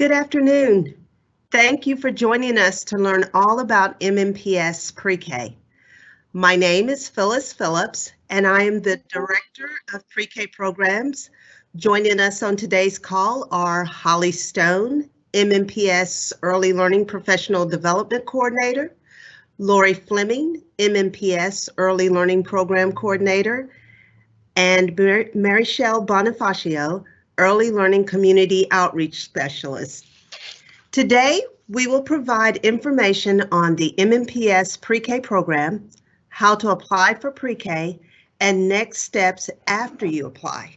Good afternoon. Thank you for joining us to learn all about MNPS PreK. My name is Phyllis Phillips, and I am the Director of PreK Programs. Joining us on today's call are Holly Stone, MNPS Early Learning Professional Development Coordinator, Lori Fleming, MNPS Early Learning Program Coordinator, and Marichelle Bonifacio, Early Learning Community Outreach Specialist. Today, we will provide information on the MNPS PreK program, how to apply for PreK, and next steps after you apply.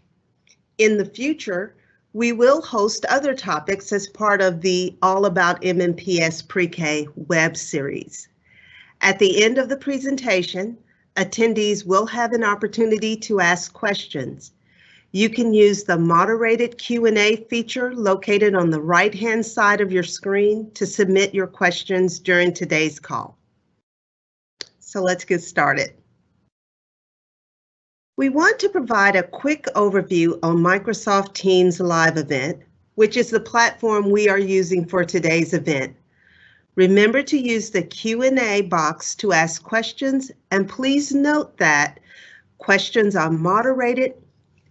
In the future, we will host other topics as part of the All About MNPS PreK web series. At the end of the presentation, attendees will have an opportunity to ask questions. You can use the moderated Q&A feature located on the right-hand side of your screen to submit your questions during today's call. So let's get started. We want to provide a quick overview on Microsoft Teams Live event, which is the platform we are using for today's event. Remember to use the Q&A box to ask questions, and please note that questions are moderated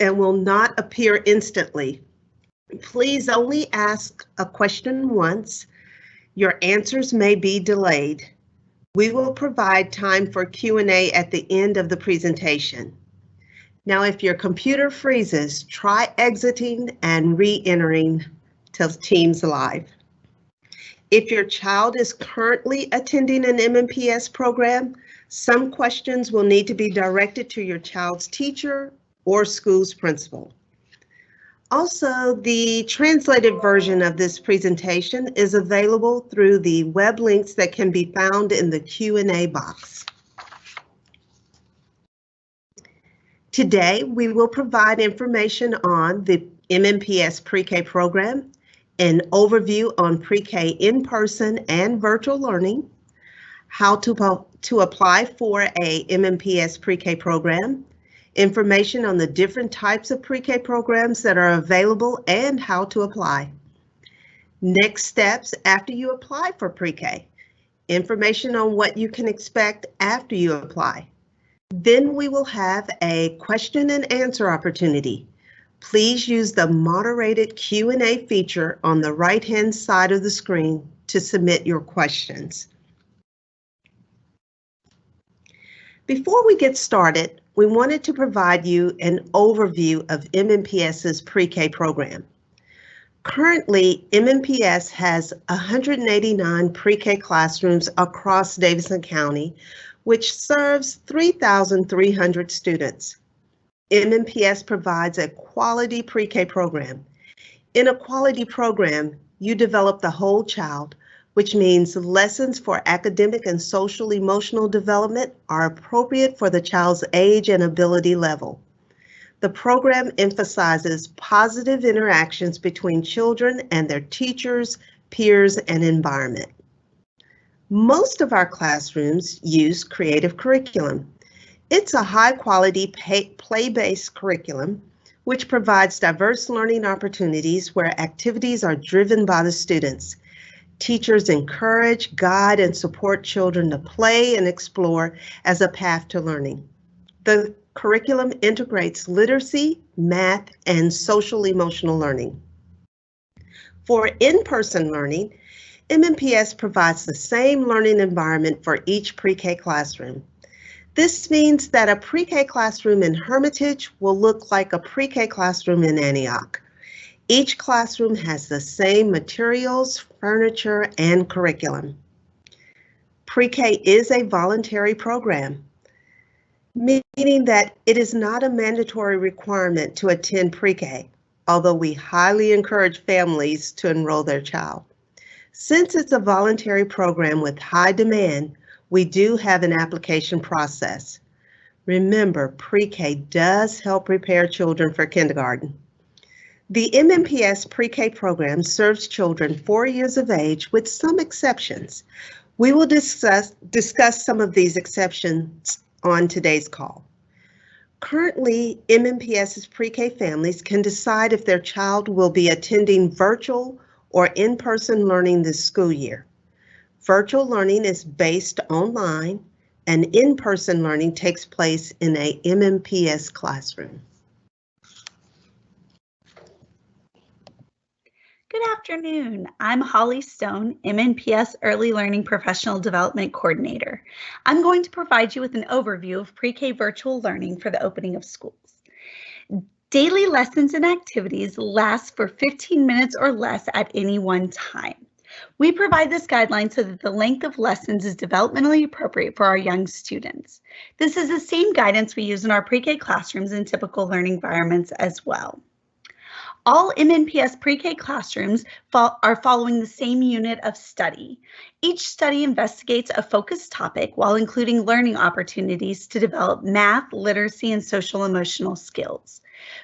and will not appear instantly. Please only ask a question once. Your answers may be delayed. We will provide time for Q&A at the end of the presentation. Now, if your computer freezes, try exiting and re-entering to Teams Live. If your child is currently attending an MNPS program, some questions will need to be directed to your child's teacher or school's principal. Also, the translated version of this presentation is available through the web links that can be found in the Q&A box. Today, we will provide information on the MNPS PreK program, an overview on PreK in-person and virtual learning, how to apply for a MNPS PreK program, information on the different types of PreK programs that are available and how to apply. Next steps after you apply for PreK, information on what you can expect after you apply. Then we will have a question and answer opportunity. Please use the moderated Q&A feature on the right-hand side of the screen to submit your questions. Before we get started, we wanted to provide you an overview of MNPS's PreK program. Currently, MNPS has 189 PreK classrooms across Davidson County, which serves 3,300 students. MNPS provides a quality PreK program. In a quality program, you develop the whole child, which means lessons for academic and social emotional development are appropriate for the child's age and ability level. The program emphasizes positive interactions between children and their teachers, peers, and environment. Most of our classrooms use creative curriculum. It's a high-quality play-based curriculum, which provides diverse learning opportunities where activities are driven by the students. Teachers encourage, guide, and support children to play and explore as a path to learning. The curriculum integrates literacy, math, and social-emotional learning. For in-person learning, MNPS provides the same learning environment for each PreK classroom. This means that a PreK classroom in Hermitage will look like a PreK classroom in Antioch. Each classroom has the same materials, furniture, and curriculum. PreK is a voluntary program, meaning that it is not a mandatory requirement to attend PreK, although we highly encourage families to enroll their child. Since it's a voluntary program with high demand, we do have an application process. Remember, PreK does help prepare children for kindergarten. The MNPS PreK program serves children 4 years of age with some exceptions. We will discuss some of these exceptions on today's call. Currently, MNPS's PreK families can decide if their child will be attending virtual or in-person learning this school year. Virtual learning is based online, and in-person learning takes place in a MNPS classroom. Good afternoon. I'm Holly Stone, MNPS Early Learning Professional Development Coordinator. I'm going to provide you with an overview of pre-K virtual learning for the opening of schools. Daily lessons and activities last for 15 minutes or less at any one time. We provide this guideline so that the length of lessons is developmentally appropriate for our young students. This is the same guidance we use in our pre-K classrooms and typical learning environments as well. All MNPS pre-K classrooms are following the same unit of study. Each study investigates a focused topic while including learning opportunities to develop math, literacy, and social emotional skills.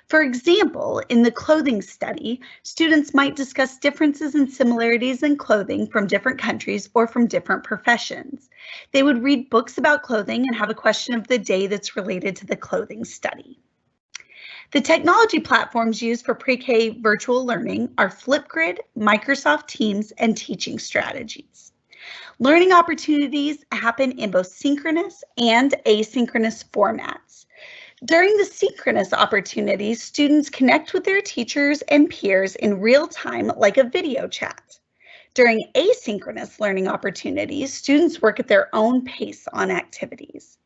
For example, in the clothing study, students might discuss differences and similarities in clothing from different countries or from different professions. They would read books about clothing and have a question of the day that's related to the clothing study. The technology platforms used for pre-K virtual learning are Flipgrid, Microsoft Teams, and Teaching Strategies. Learning opportunities happen in both synchronous and asynchronous formats. During the synchronous opportunities, students connect with their teachers and peers in real time like a video chat. During asynchronous learning opportunities, students work at their own pace on activities.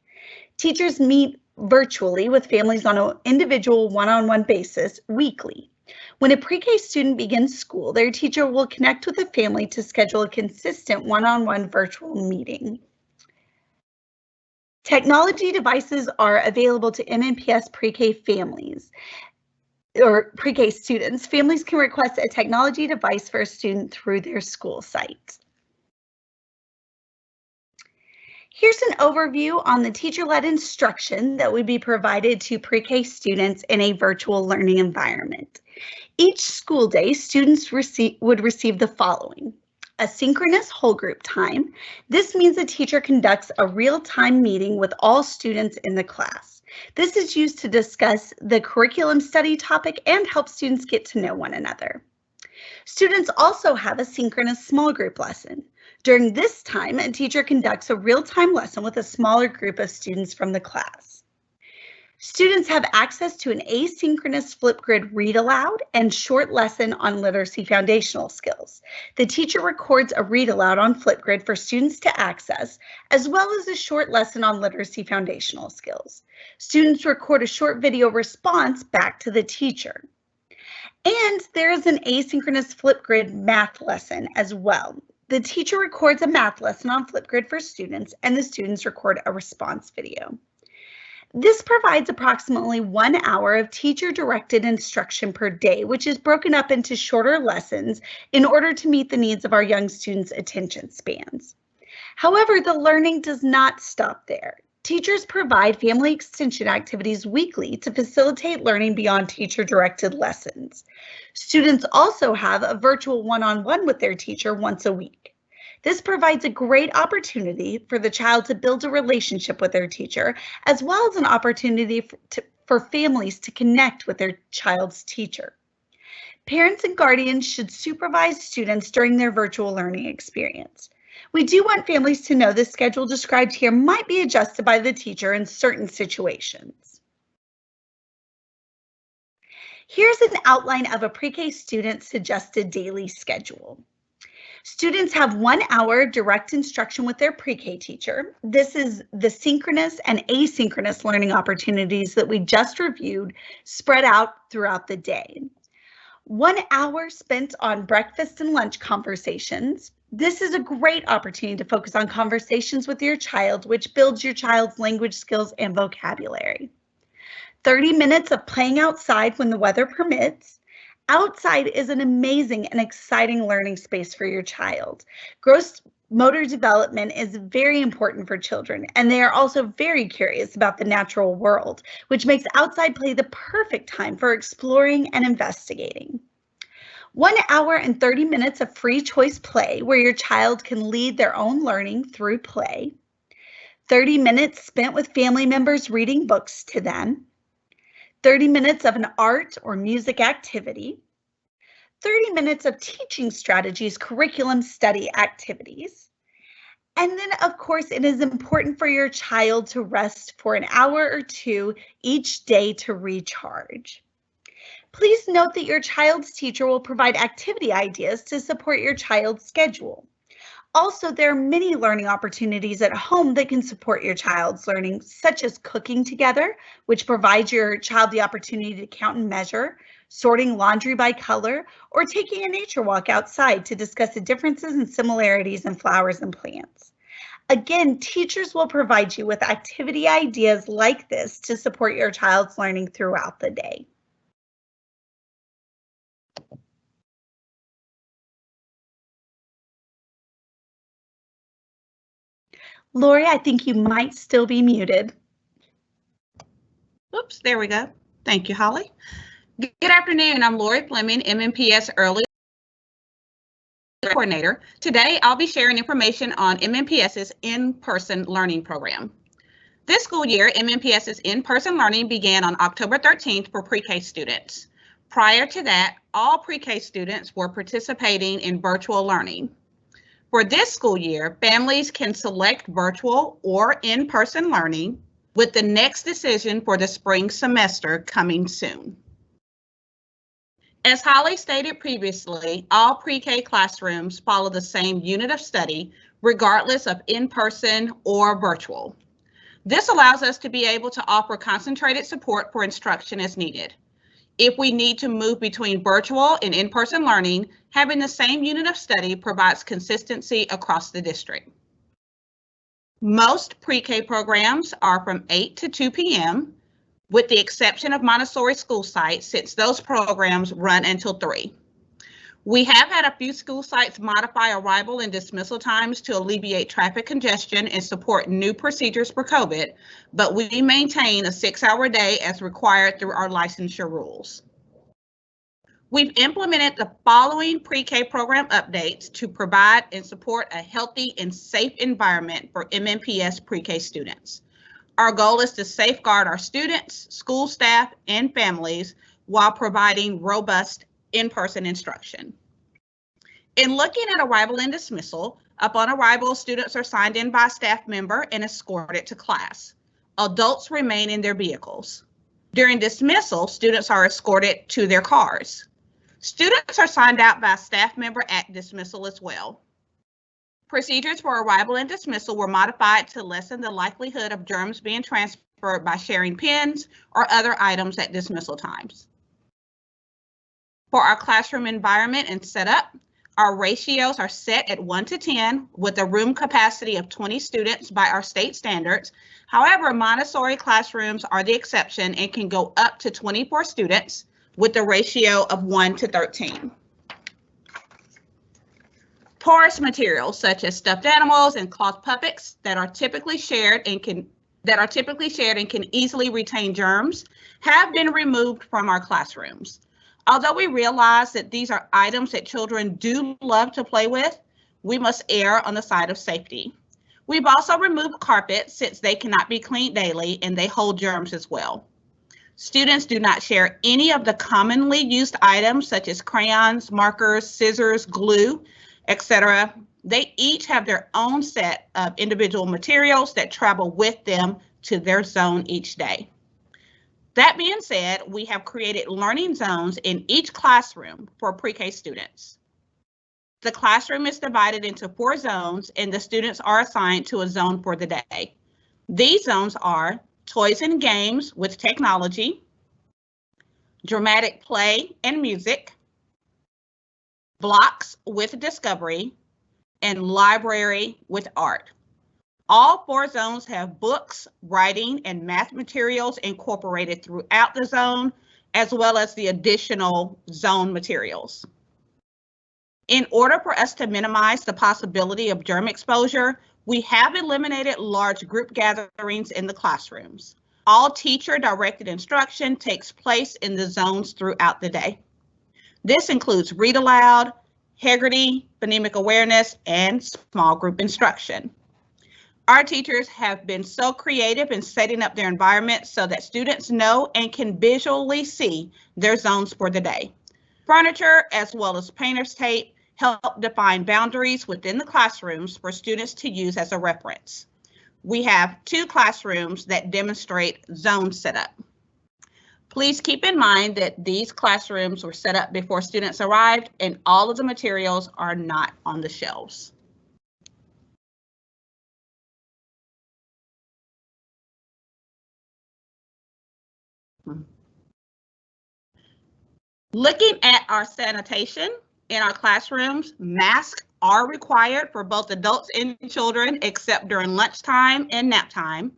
Teachers meet virtually with families on an individual one-on-one basis weekly. When a pre-K student begins school, their teacher will connect with the family to schedule a consistent one-on-one virtual meeting. Technology devices are available to MNPS pre-K families or pre-K students. Families can request a technology device for a student through their school site. Here's an overview on the teacher-led instruction that would be provided to pre-K students in a virtual learning environment. Each school day, students would receive the following: a synchronous whole group time. This means the teacher conducts a real-time meeting with all students in the class. This is used to discuss the curriculum study topic and help students get to know one another. Students also have a synchronous small group lesson. During this time, a teacher conducts a real-time lesson with a smaller group of students from the class. Students have access to an asynchronous Flipgrid read aloud and short lesson on literacy foundational skills. The teacher records a read aloud on Flipgrid for students to access, as well as a short lesson on literacy foundational skills. Students record a short video response back to the teacher. And there is an asynchronous Flipgrid math lesson as well. The teacher records a math lesson on Flipgrid for students, and the students record a response video. This provides approximately 1 hour of teacher-directed instruction per day, which is broken up into shorter lessons in order to meet the needs of our young students' attention spans. However, the learning does not stop there. Teachers provide family extension activities weekly to facilitate learning beyond teacher-directed lessons. Students also have a virtual one-on-one with their teacher once a week. This provides a great opportunity for the child to build a relationship with their teacher, as well as an opportunity for families to connect with their child's teacher. Parents and guardians should supervise students during their virtual learning experience. We do want families to know the schedule described here might be adjusted by the teacher in certain situations. Here's an outline of a pre-K student's suggested daily schedule. Students have 1 hour direct instruction with their pre-K teacher. This is the synchronous and asynchronous learning opportunities that we just reviewed spread out throughout the day. 1 hour spent on breakfast and lunch conversations. This is a great opportunity to focus on conversations with your child, which builds your child's language skills and vocabulary. 30 minutes of playing outside when the weather permits. Outside is an amazing and exciting learning space for your child. Gross motor development is very important for children, and they are also very curious about the natural world, which makes outside play the perfect time for exploring and investigating. 1 hour and 30 minutes of free choice play where your child can lead their own learning through play. 30 minutes spent with family members reading books to them. 30 minutes of an art or music activity. 30 minutes of teaching strategies, curriculum study activities. And then, of course, it is important for your child to rest for an hour or two each day to recharge. Please note that your child's teacher will provide activity ideas to support your child's schedule. Also, there are many learning opportunities at home that can support your child's learning, such as cooking together, which provides your child the opportunity to count and measure, sorting laundry by color, or taking a nature walk outside to discuss the differences and similarities in flowers and plants. Again, teachers will provide you with activity ideas like this to support your child's learning throughout the day. Lori, I think you might still be muted. Oops, there we go. Thank you, Holly. Good afternoon. I'm Lori Fleming, MNPS Early Coordinator. Today, I'll be sharing information on MNPS's in-person learning program. This school year, MNPS's in-person learning began on October 13th for pre-K students. Prior to that, all pre-K students were participating in virtual learning. For this school year, families can select virtual or in-person learning, with the next decision for the spring semester coming soon. As Holly stated previously, all pre-K classrooms follow the same unit of study, regardless of in-person or virtual. This allows us to be able to offer concentrated support for instruction as needed. If we need to move between virtual and in-person learning, having the same unit of study provides consistency across the district. Most pre-K programs are from 8 to 2 p.m., with the exception of Montessori school sites, since those programs run until 3. We have had a few school sites modify arrival and dismissal times to alleviate traffic congestion and support new procedures for COVID, but we maintain a 6-hour day as required through our licensure rules. We've implemented the following pre-K program updates to provide and support a healthy and safe environment for MNPS pre-K students. Our goal is to safeguard our students, school staff, and families while providing robust in-person instruction. In looking at arrival and dismissal, upon arrival, students are signed in by a staff member and escorted to class. Adults remain in their vehicles. During dismissal, students are escorted to their cars. Students are signed out by a staff member at dismissal as well. Procedures for arrival and dismissal were modified to lessen the likelihood of germs being transferred by sharing pens or other items at dismissal times. For our classroom environment and setup, our ratios are set at 1 to 10 with a room capacity of 20 students by our state standards. However, Montessori classrooms are the exception and can go up to 24 students with a ratio of 1 to 13. Porous materials such as stuffed animals and cloth puppets that are typically shared and can easily retain germs have been removed from our classrooms. Although we realize that these are items that children do love to play with, we must err on the side of safety. We've also removed carpets since they cannot be cleaned daily and they hold germs as well. Students do not share any of the commonly used items such as crayons, markers, scissors, glue, etc. They each have their own set of individual materials that travel with them to their zone each day. That being said, we have created learning zones in each classroom for pre-K students. The classroom is divided into 4 zones and the students are assigned to a zone for the day. These zones are toys and games with technology, dramatic play and music, blocks with discovery, and library with art. All 4 zones have books, writing, and math materials incorporated throughout the zone, as well as the additional zone materials. In order for us to minimize the possibility of germ exposure, we have eliminated large group gatherings in the classrooms. All teacher-directed instruction takes place in the zones throughout the day. This includes read aloud, Haggerty, phonemic awareness, and small group instruction. Our teachers have been so creative in setting up their environment so that students know and can visually see their zones for the day. Furniture, as well as painter's tape, help define boundaries within the classrooms for students to use as a reference. We have 2 classrooms that demonstrate zone setup. Please keep in mind that these classrooms were set up before students arrived and all of the materials are not on the shelves. Looking at our sanitation in our classrooms, masks are required for both adults and children except during lunchtime and nap time.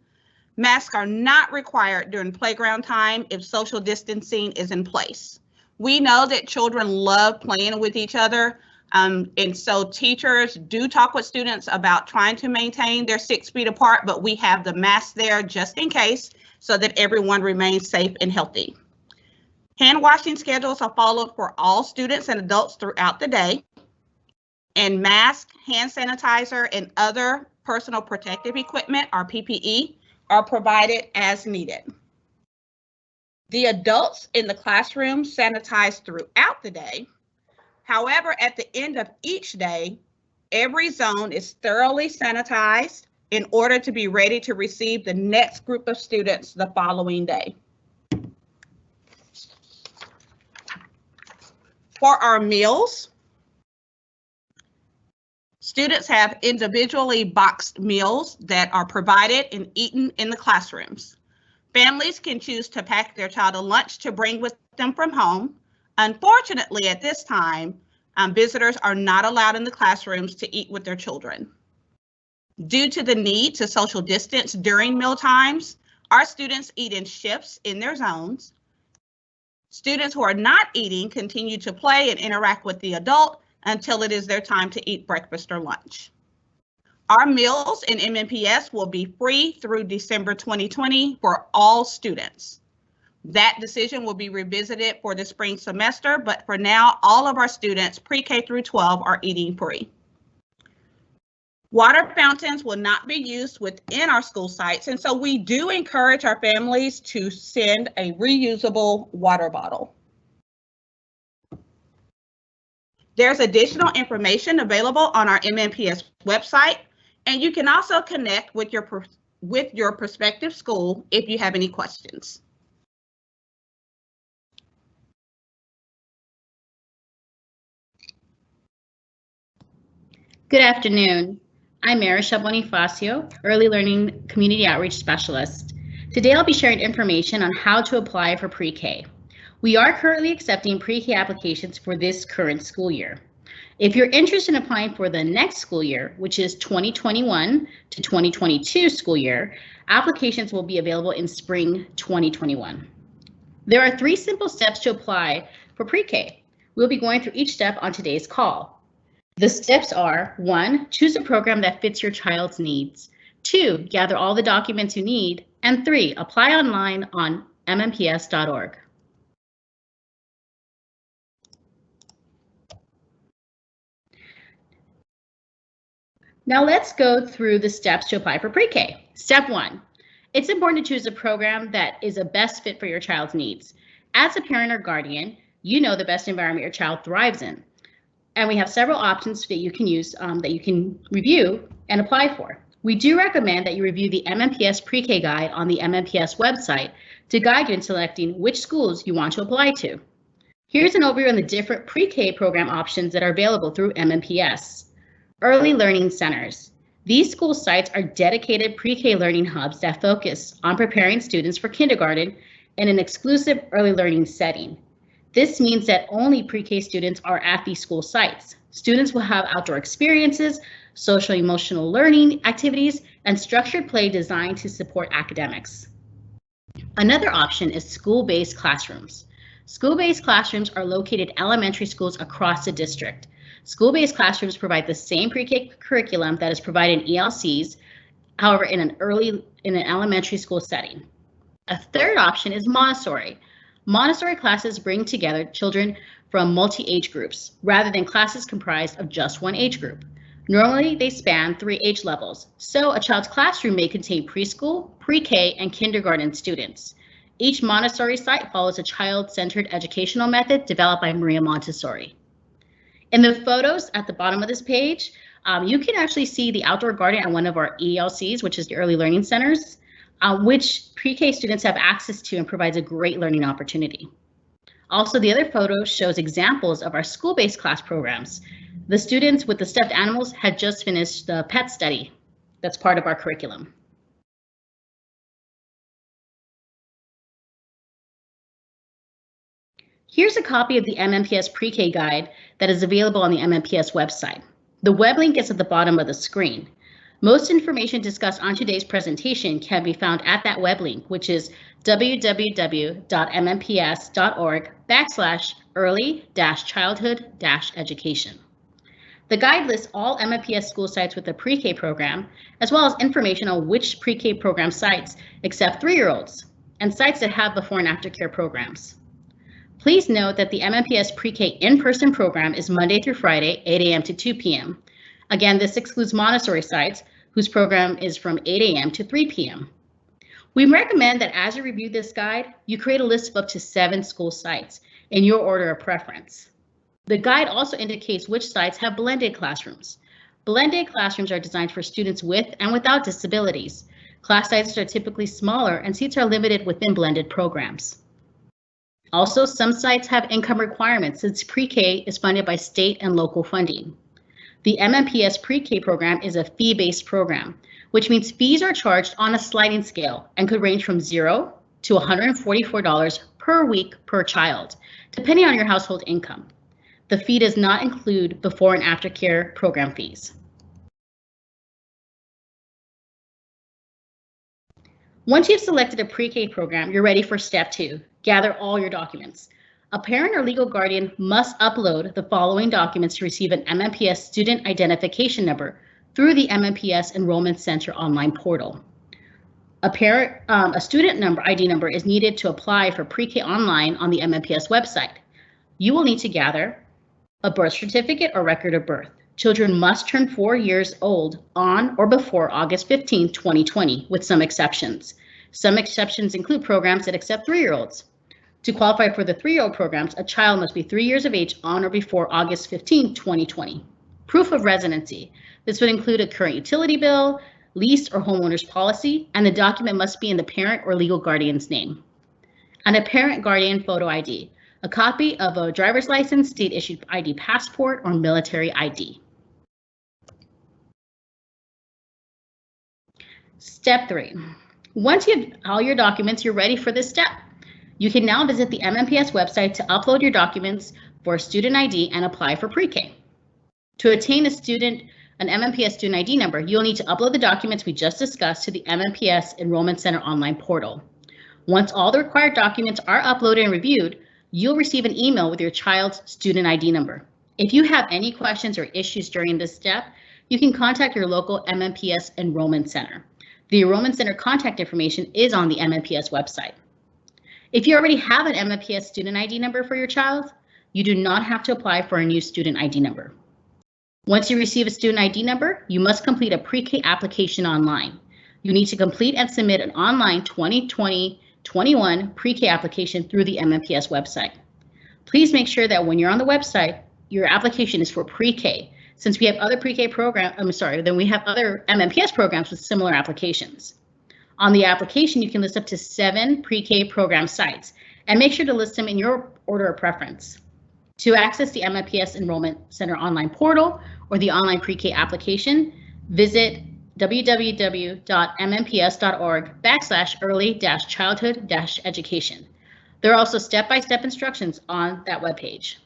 Masks are not required during playground time if social distancing is in place. We know that children love playing with each other, and so teachers do talk with students about trying to maintain their 6 feet apart, but we have the mask there just in case so that everyone remains safe and healthy. Hand washing schedules are followed for all students and adults throughout the day, and mask, hand sanitizer, and other personal protective equipment, or PPE, are provided as needed. The adults in the classroom sanitize throughout the day. However, at the end of each day, every zone is thoroughly sanitized in order to be ready to receive the next group of students the following day. For our meals, students have individually boxed meals that are provided and eaten in the classrooms. Families can choose to pack their child a lunch to bring with them from home. Unfortunately, at this time, visitors are not allowed in the classrooms to eat with their children. Due to the need to social distance during meal times, our students eat in shifts in their zones. Students who are not eating continue to play and interact with the adult until it is their time to eat breakfast or lunch. Our meals in MNPS will be free through December 2020 for all students. That decision will be revisited for the spring semester, but for now, all of our students pre-K through 12 are eating free. Water fountains will not be used within our school sites, and so we do encourage our families to send a reusable water bottle. There's additional information available on our MNPS website, and you can also connect with your prospective school if you have any questions. Good afternoon. I'm Marisha Bonifacio, Early Learning Community Outreach Specialist. Today I'll be sharing information on how to apply for pre-K. We are currently accepting pre-K applications for this current school year. If you're interested in applying for the next school year, which is 2021 to 2022 school year, applications will be available in spring 2021. There are 3 simple steps to apply for pre-K. We'll be going through each step on today's call. The steps are: 1, choose a program that fits your child's needs. 2, gather all the documents you need. And 3, apply online on MNPS.org. Now let's go through the steps to apply for pre-K. Step 1, it's important to choose a program that is a best fit for your child's needs. As a parent or guardian, you know the best environment your child thrives in. And we have several options that you can use, that you can review and apply for. We do recommend that you review the MNPS pre-K guide on the MNPS website to guide you in selecting which schools you want to apply to. Here's an overview on the different pre-K program options that are available through MNPS. Early Learning Centers. These school sites are dedicated pre-K learning hubs that focus on preparing students for kindergarten in an exclusive early learning setting. This means that only pre-K students are at these school sites. Students will have outdoor experiences, social emotional learning activities, and structured play designed to support academics. Another option is school-based classrooms. School-based classrooms are located in elementary schools across the district. School-based classrooms provide the same pre-K curriculum that is provided in ELCs, however, in an elementary school setting. A third option is Montessori. Montessori classes bring together children from multi-age groups, rather than classes comprised of just one age group. Normally, they span 3 age levels, so a child's classroom may contain preschool, pre-K, and kindergarten students. Each Montessori site follows a child-centered educational method developed by Maria Montessori. In the photos at the bottom of this page, you can actually see the outdoor garden at one of our ELCs, which is the Early Learning Centers, which pre-K students have access to and provides a great learning opportunity. Also, the other photo shows examples of our school-based class programs. The students with the stuffed animals had just finished the pet study that's part of our curriculum. Here's a copy of the MNPS pre-K guide that is available on the MNPS website. The web link is at the bottom of the screen. Most information discussed on today's presentation can be found at that web link, which is www.mnps.org/early-childhood-education. The guide lists all MNPS school sites with a pre-K program, as well as information on which pre-K program sites accept 3-year-olds and sites that have before and after care programs. Please note that the MNPS pre-K in-person program is Monday through Friday, 8 a.m. to 2 p.m. Again, this excludes Montessori sites, whose program is from 8 a.m. to 3 p.m. We recommend that as you review this guide, you create a list of up to 7 school sites in your order of preference. The guide also indicates which sites have blended classrooms. Blended classrooms are designed for students with and without disabilities. Class sizes are typically smaller and seats are limited within blended programs. Also, some sites have income requirements since pre-K is funded by state and local funding. The MNPS pre-K program is a fee-based program, which means fees are charged on a sliding scale and could range from $0 to $144 per week per child, depending on your household income. The fee does not include before and after care program fees. Once you've selected a pre-K program, you're ready for step 2. Gather all your documents. A parent or legal guardian must upload the following documents to receive an MNPS student identification number through the MNPS Enrollment Center online portal. A student ID number is needed to apply for pre-K online on the MNPS website. You will need to gather a birth certificate or record of birth. Children must turn 4 years old on or before August 15, 2020, with some exceptions. Some exceptions include programs that accept 3-year-olds. To qualify for the 3-year-old programs, a child must be 3 years of age on or before August 15, 2020. Proof of residency. This would include a current utility bill, lease or homeowner's policy, and the document must be in the parent or legal guardian's name. And a parent guardian photo ID, a copy of a driver's license, state-issued ID passport, or military ID. Step 3. Once you have all your documents, you're ready for this step. You can now visit the MNPS website to upload your documents for a student ID and apply for pre-K. To attain an MNPS student ID number, you'll need to upload the documents we just discussed to the MNPS Enrollment Center online portal. Once all the required documents are uploaded and reviewed, you'll receive an email with your child's student ID number. If you have any questions or issues during this step, you can contact your local MNPS Enrollment Center. The Enrollment Center contact information is on the MNPS website. If you already have an MNPS student ID number for your child, you do not have to apply for a new student ID number. Once you receive a student ID number, you must complete a pre-K application online. You need to complete and submit an online 2020-21 pre-K application through the MNPS website. Please make sure that when you're on the website, your application is for pre-K, since we have other pre-K programs, we have other MNPS programs with similar applications. On the application, you can list up to 7 pre-K program sites and make sure to list them in your order of preference. To access the MNPS Enrollment Center online portal or the online pre-K application, visit www.mnps.org/early-childhood-education. There are also step-by-step instructions on that webpage.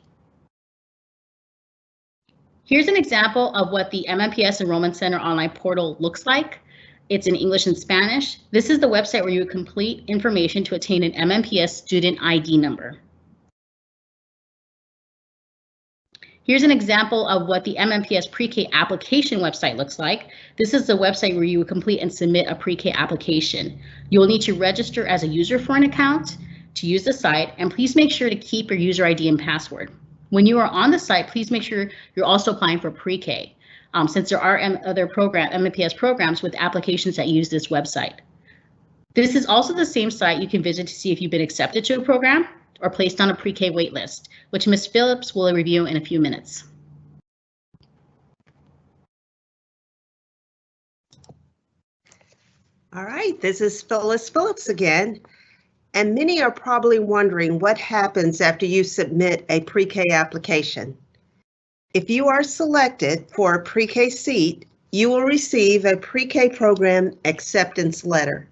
Here's an example of what the MNPS Enrollment Center online portal looks like. It's in English and Spanish. This is the website where you complete information to attain an MNPS student ID number. Here's an example of what the MNPS pre-K application website looks like. This is the website where you would complete and submit a pre-K application. You will need to register as a user for an account to use the site, and please make sure to keep your user ID and password. When you are on the site, please make sure you're also applying for pre-K, since there are other MNPS programs with applications that use this website. This is also the same site you can visit to see if you've been accepted to a program or placed on a pre-K waitlist, which Ms. Phillips will review in a few minutes. All right, this is Phyllis Phillips again, and many are probably wondering what happens after you submit a pre-K application. If you are selected for a pre-K seat, you will receive a pre-K program acceptance letter.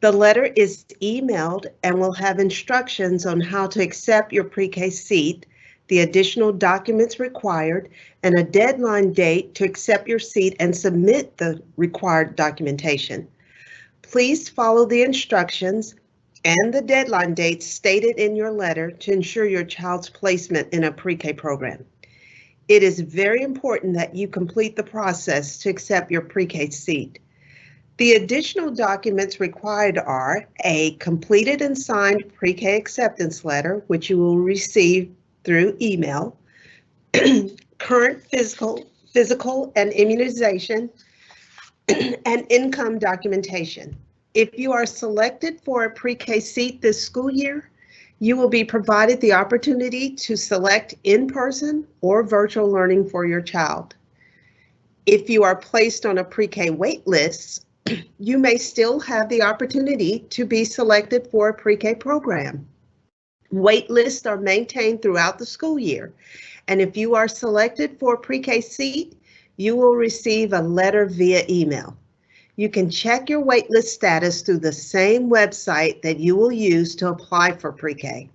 The letter is emailed and will have instructions on how to accept your pre-K seat, the additional documents required, and a deadline date to accept your seat and submit the required documentation. Please follow the instructions and the deadline dates stated in your letter to ensure your child's placement in a pre-K program. It is very important that you complete the process to accept your pre-K seat. The additional documents required are a completed and signed pre-K acceptance letter, which you will receive through email, current physical and immunization, and income documentation. If you are selected for a pre-K seat this school year, you will be provided the opportunity to select in-person or virtual learning for your child. If you are placed on a pre-K wait list, you may still have the opportunity to be selected for a pre-K program. Wait lists are maintained throughout the school year, and if you are selected for a pre-K seat, you will receive a letter via email. You can check your waitlist status through the same website that you will use to apply for pre-K.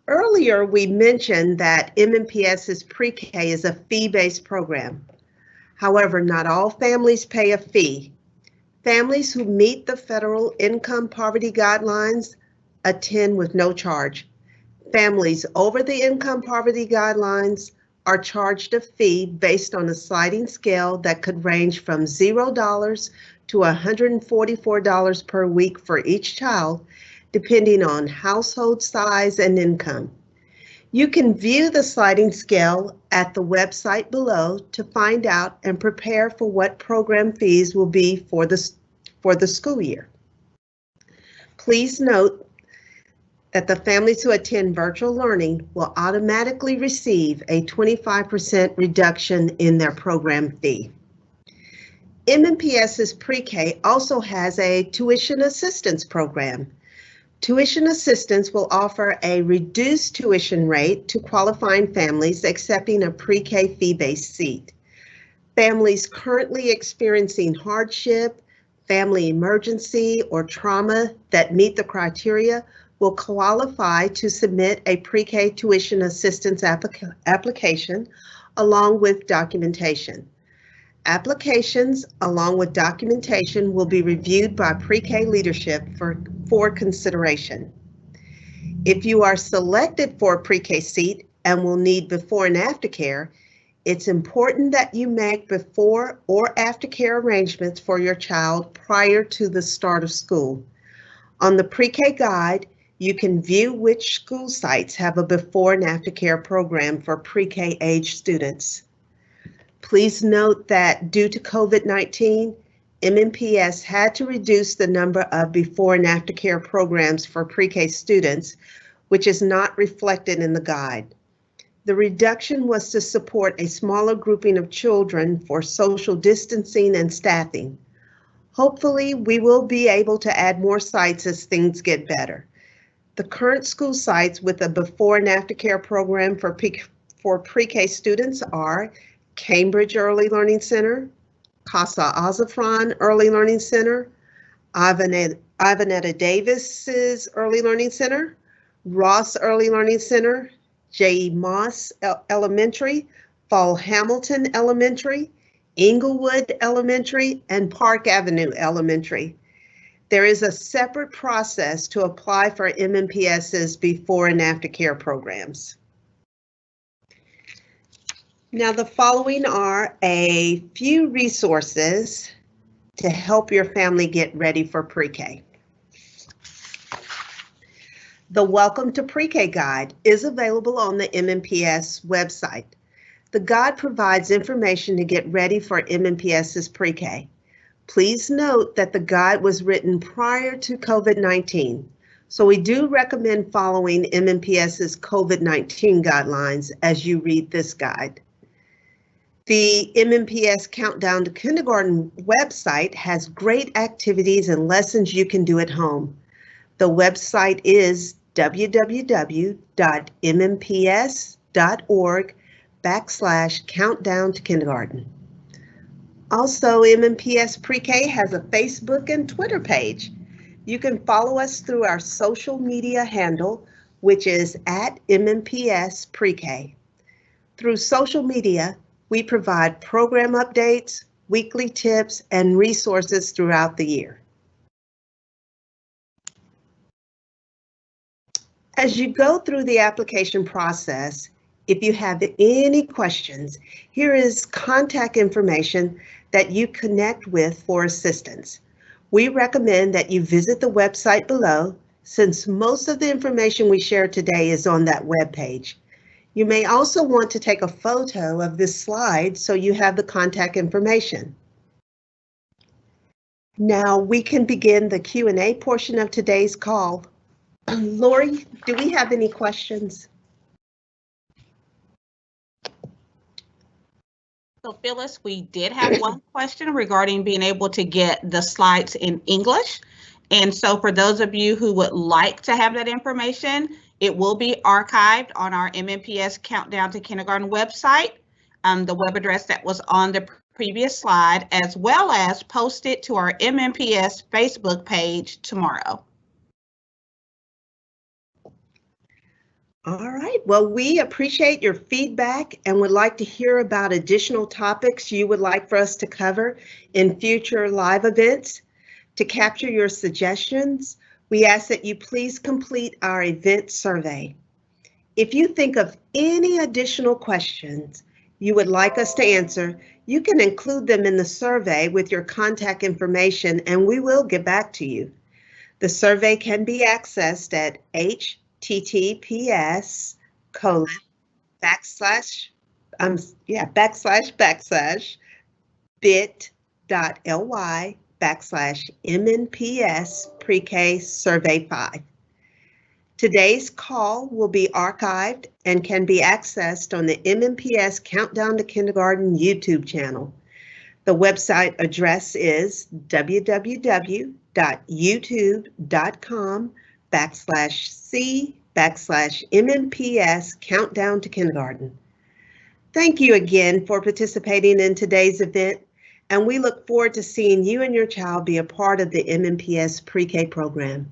Earlier, we mentioned that MNPS's pre-K is a fee-based program. However, not all families pay a fee. Families who meet the federal income poverty guidelines attend with no charge. Families over the income poverty guidelines are charged a fee based on a sliding scale that could range from $0 to $144 per week for each child, depending on household size and income. You can view the sliding scale at the website below to find out and prepare for what program fees will be for the school year. Please note that the families who attend virtual learning will automatically receive a 25% reduction in their program fee. MNPS's pre-K also has a tuition assistance program. Tuition assistance will offer a reduced tuition rate to qualifying families accepting a pre-K fee-based seat. Families currently experiencing hardship, family emergency, or trauma that meet the criteria will qualify to submit a pre-K tuition assistance application along with documentation. Applications along with documentation will be reviewed by pre-K leadership for consideration. If you are selected for a pre-K seat and will need before and after care, it's important that you make before or after care arrangements for your child prior to the start of school. On the pre-K guide, you can view which school sites have a before and after care program for pre-K age students. Please note that due to COVID-19, MNPS had to reduce the number of before and after care programs for pre-K students, which is not reflected in the guide. The reduction was to support a smaller grouping of children for social distancing and staffing. Hopefully, we will be able to add more sites as things get better. The current school sites with a before and after care program for pre-K students are Cambridge Early Learning Center, Casa Azafran Early Learning Center, Ivanetta Davis's Early Learning Center, Ross Early Learning Center, J.E. Moss Elementary, Fall Hamilton Elementary, Inglewood Elementary, and Park Avenue Elementary. There is a separate process to apply for MNPS's before and after care programs. Now, the following are a few resources to help your family get ready for pre-K. The Welcome to Pre-K Guide is available on the MNPS website. The guide provides information to get ready for MNPS's pre-K. Please note that the guide was written prior to COVID-19, so we do recommend following MNPS's COVID-19 guidelines as you read this guide. The MNPS Countdown to Kindergarten website has great activities and lessons you can do at home. The website is www.mnps.org/countdown to kindergarten. Also, MNPS PreK has a Facebook and Twitter page. You can follow us through our social media handle, which is @MNPS PreK. Through social media, we provide program updates, weekly tips, and resources throughout the year. As you go through the application process, if you have any questions, here is contact information that you connect with for assistance. We recommend that you visit the website below, since most of the information we share today is on that web page. You may also want to take a photo of this slide so you have the contact information. Now we can begin the Q&A portion of today's call. Lori, do we have any questions? So Phyllis, we did have one question regarding being able to get the slides in English. And so for those of you who would like to have that information, it will be archived on our MNPS Countdown to Kindergarten website, the web address that was on the previous slide, as well as posted to our MNPS Facebook page tomorrow. All right, well, we appreciate your feedback and would like to hear about additional topics you would like for us to cover in future live events. To capture your suggestions, we ask that you please complete our event survey. If you think of any additional questions you would like us to answer, you can include them in the survey with your contact information and we will get back to you. The survey can be accessed at https://bit.ly/MNPS PreK Survey 5. Today's call will be archived and can be accessed on the MNPS Countdown to Kindergarten YouTube channel. The website address is www.youtube.com/C/MNPS Countdown to Kindergarten. Thank you again for participating in today's event, and we look forward to seeing you and your child be a part of the MNPS PreK program.